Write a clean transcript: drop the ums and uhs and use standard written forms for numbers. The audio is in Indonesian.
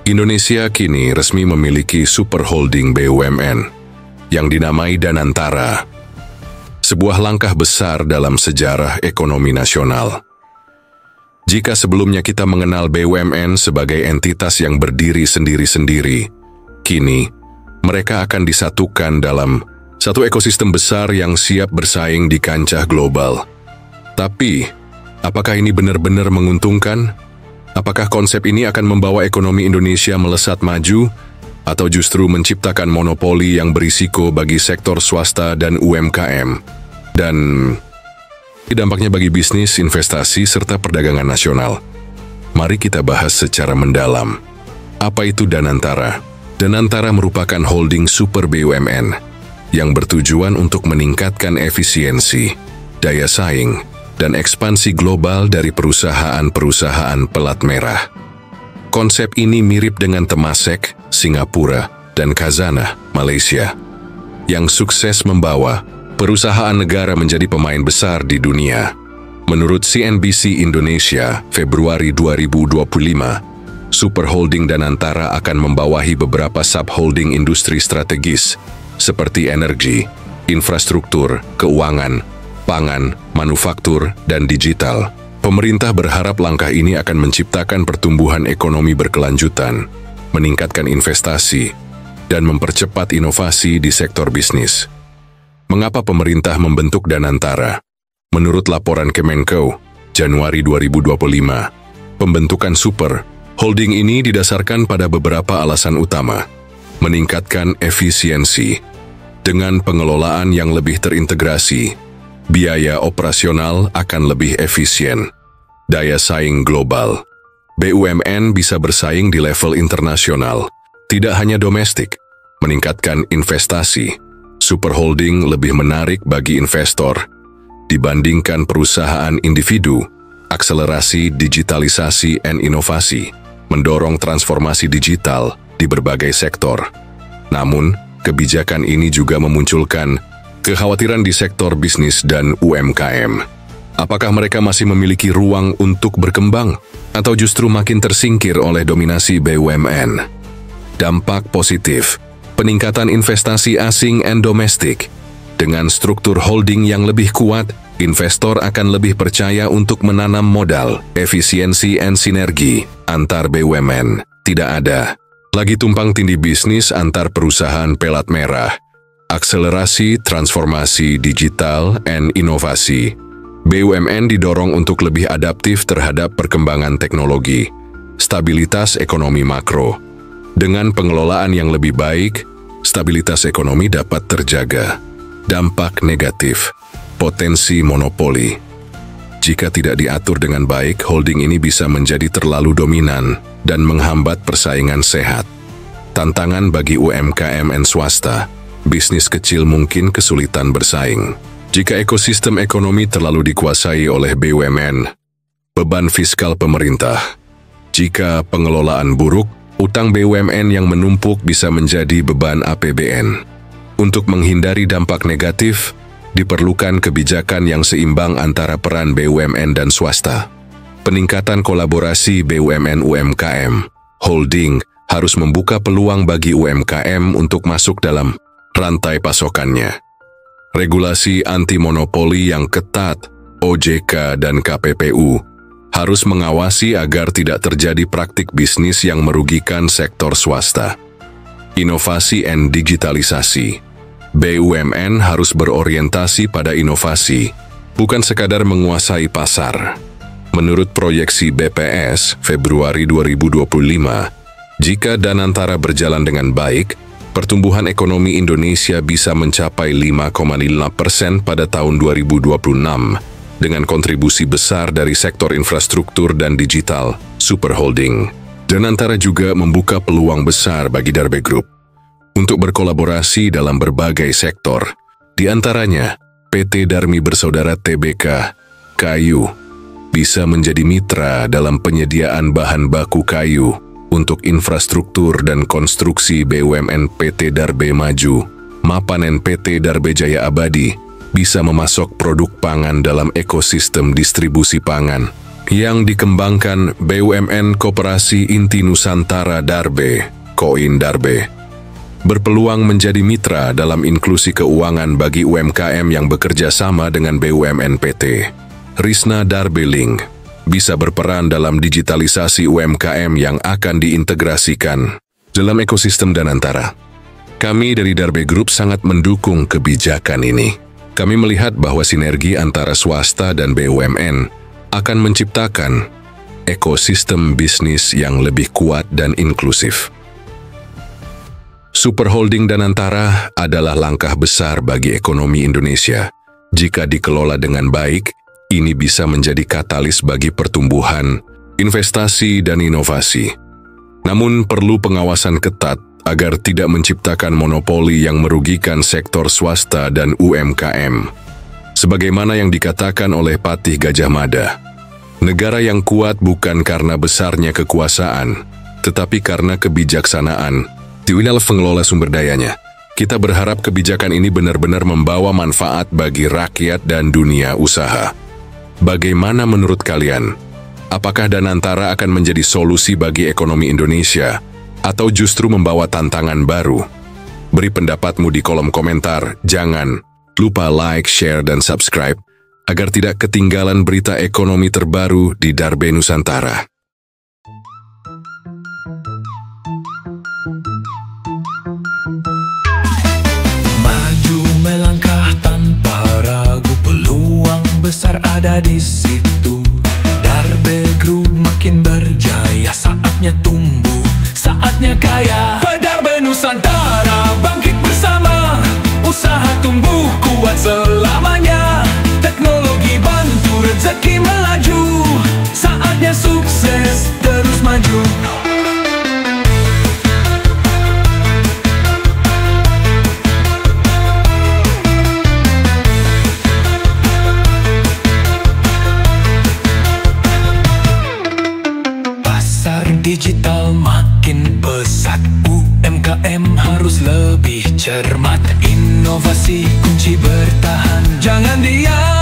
Indonesia kini resmi memiliki super holding BUMN yang dinamai Danantara, sebuah langkah besar dalam sejarah ekonomi nasional. Jika sebelumnya kita mengenal BUMN sebagai entitas yang berdiri sendiri-sendiri, kini mereka akan disatukan dalam satu ekosistem besar yang siap bersaing di kancah global. Tapi, apakah ini benar-benar menguntungkan? Apakah konsep ini akan membawa ekonomi Indonesia melesat maju, atau justru menciptakan monopoli yang berisiko bagi sektor swasta dan UMKM? Dan dampaknya bagi bisnis, investasi, serta perdagangan nasional. Mari kita bahas secara mendalam. Apa itu Danantara? Danantara merupakan holding super BUMN yang bertujuan untuk meningkatkan efisiensi, daya saing, dan ekspansi global dari perusahaan-perusahaan pelat merah. Konsep ini mirip dengan Temasek, Singapura, dan Khazanah, Malaysia, yang sukses membawa perusahaan negara menjadi pemain besar di dunia. Menurut CNBC Indonesia, Februari 2025, Super Holding Danantara akan membawahi beberapa subholding industri strategis seperti energi, infrastruktur, keuangan, pangan, manufaktur, dan digital. Pemerintah berharap langkah ini akan menciptakan pertumbuhan ekonomi berkelanjutan, meningkatkan investasi, dan mempercepat inovasi di sektor bisnis. Mengapa pemerintah membentuk Danantara? Menurut laporan Kemenko, Januari 2025, pembentukan Super Holding ini didasarkan pada beberapa alasan utama. Meningkatkan efisiensi dengan pengelolaan yang lebih terintegrasi, biaya operasional akan lebih efisien. Daya saing global. BUMN bisa bersaing di level internasional, tidak hanya domestik. Meningkatkan investasi. Super holding lebih menarik bagi investor dibandingkan perusahaan individu. Akselerasi digitalisasi dan inovasi, mendorong transformasi digital di berbagai sektor. Namun, kebijakan ini juga memunculkan kekhawatiran di sektor bisnis dan UMKM. Apakah mereka masih memiliki ruang untuk berkembang, atau justru makin tersingkir oleh dominasi BUMN? Dampak positif, peningkatan investasi asing dan domestik. Dengan struktur holding yang lebih kuat, investor akan lebih percaya untuk menanam modal. Efisiensi dan sinergi antar BUMN tidak ada lagi tumpang tindih bisnis antar perusahaan pelat merah. Akselerasi transformasi digital dan inovasi. BUMN didorong untuk lebih adaptif terhadap perkembangan teknologi. Stabilitas ekonomi makro. Dengan pengelolaan yang lebih baik, stabilitas ekonomi dapat terjaga. Dampak negatif, potensi monopoli. Jika tidak diatur dengan baik, holding ini bisa menjadi terlalu dominan dan menghambat persaingan sehat. Tantangan bagi UMKM dan swasta. Bisnis kecil mungkin kesulitan bersaing jika ekosistem ekonomi terlalu dikuasai oleh BUMN. Beban fiskal pemerintah. Jika pengelolaan buruk, utang BUMN yang menumpuk bisa menjadi beban APBN. Untuk menghindari dampak negatif, diperlukan kebijakan yang seimbang antara peran BUMN dan swasta. Peningkatan kolaborasi BUMN-UMKM. Holding harus membuka peluang bagi UMKM untuk masuk dalam rantai pasokannya. Regulasi anti-monopoli yang ketat, OJK dan KPPU, harus mengawasi agar tidak terjadi praktik bisnis yang merugikan sektor swasta. Inovasi dan digitalisasi. BUMN harus berorientasi pada inovasi, bukan sekadar menguasai pasar. Menurut proyeksi BPS Februari 2025, jika Danantara berjalan dengan baik, pertumbuhan ekonomi Indonesia bisa mencapai 5,5% pada tahun 2026, dengan kontribusi besar dari sektor infrastruktur dan digital. Super Holding Danantara juga membuka peluang besar bagi Darbe Group untuk berkolaborasi dalam berbagai sektor, di antaranya PT Darmi Bersaudara Tbk, kayu, bisa menjadi mitra dalam penyediaan bahan baku kayu untuk infrastruktur dan konstruksi. BUMN PT Darbe Maju, Mapanen PT Darbe Jaya Abadi, bisa memasok produk pangan dalam ekosistem distribusi pangan. yang dikembangkan BUMN Koperasi Inti Nusantara Darbe, Koin Darbe, berpeluang menjadi mitra dalam inklusi keuangan bagi UMKM yang bekerja sama dengan BUMN PT. Risna Darbe Link bisa berperan dalam digitalisasi UMKM yang akan diintegrasikan dalam ekosistem Danantara. Kami dari Darbe Group sangat mendukung kebijakan ini. Kami melihat bahwa sinergi antara swasta dan BUMN akan menciptakan ekosistem bisnis yang lebih kuat dan inklusif. Super Holding Danantara adalah langkah besar bagi ekonomi Indonesia. Jika dikelola dengan baik, ini bisa menjadi katalis bagi pertumbuhan, investasi, dan inovasi. Namun perlu pengawasan ketat agar tidak menciptakan monopoli yang merugikan sektor swasta dan UMKM. Sebagaimana yang dikatakan oleh Patih Gajah Mada, negara yang kuat bukan karena besarnya kekuasaan, tetapi karena kebijaksanaan di wilayah pengelola sumber dayanya. Kita berharap kebijakan ini benar-benar membawa manfaat bagi rakyat dan dunia usaha. Bagaimana menurut kalian? Apakah Danantara akan menjadi solusi bagi ekonomi Indonesia, atau justru membawa tantangan baru? Beri pendapatmu di kolom komentar. Jangan lupa like, share, dan subscribe agar tidak ketinggalan berita ekonomi terbaru di Darbe Nusantara. Maju melangkah tanpa ragu, peluang besar ada di situ. Darbe Group makin berjaya, saatnya tumbuh, saatnya kaya. Darbe Nusantara bangkit bersama, usaha tumbuh kuat selamanya. Teknologi bantu rezeki melaju, saatnya sukses terus maju. Pasar digital makin pesat, UMKM harus lebih cermat. Inovasi kunci bertahan, jangan diam.